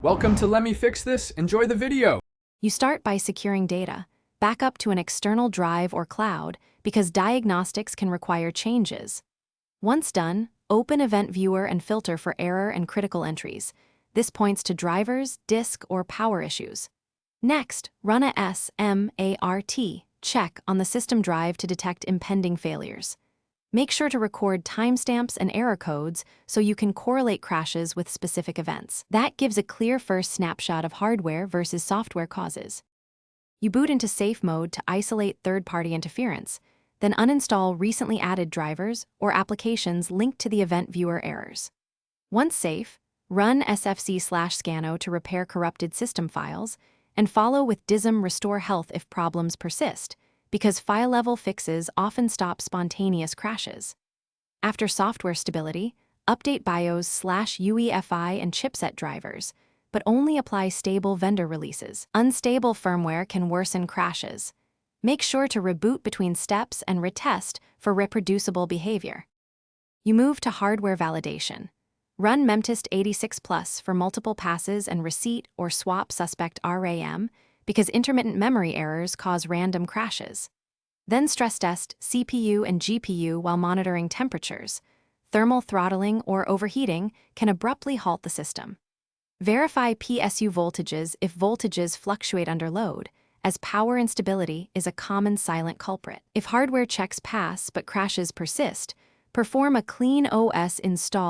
Welcome to Let Me Fix This. Enjoy the video. You start by securing data, back up to an external drive or cloud, because diagnostics can require changes. Once done, open Event Viewer and filter for error and critical entries. This points to drivers, disk, or power issues. Next, run a SMART check on the system drive to detect impending failures. Make sure to record timestamps and error codes so you can correlate crashes with specific events. That gives a clear first snapshot of hardware versus software causes. You boot into safe mode to isolate third-party interference, then uninstall recently added drivers or applications linked to the Event Viewer errors. Once safe, run sfc/scano to repair corrupted system files, and follow with DISM Restore Health if problems persist, because file-level fixes often stop spontaneous crashes. After software stability, update BIOS/UEFI and chipset drivers, but only apply stable vendor releases. Unstable firmware can worsen crashes. Make sure to reboot between steps and retest for reproducible behavior. You move to hardware validation. Run Memtest 86+ for multiple passes and reset or swap suspect RAM, because intermittent memory errors cause random crashes. Then stress test CPU and GPU while monitoring temperatures. Thermal throttling or overheating can abruptly halt the system. Verify PSU voltages if voltages fluctuate under load, as power instability is a common silent culprit. If hardware checks pass but crashes persist, perform a clean OS install.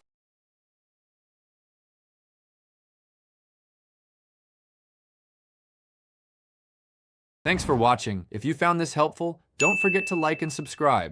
Thanks for watching. If you found this helpful, don't forget to like and subscribe.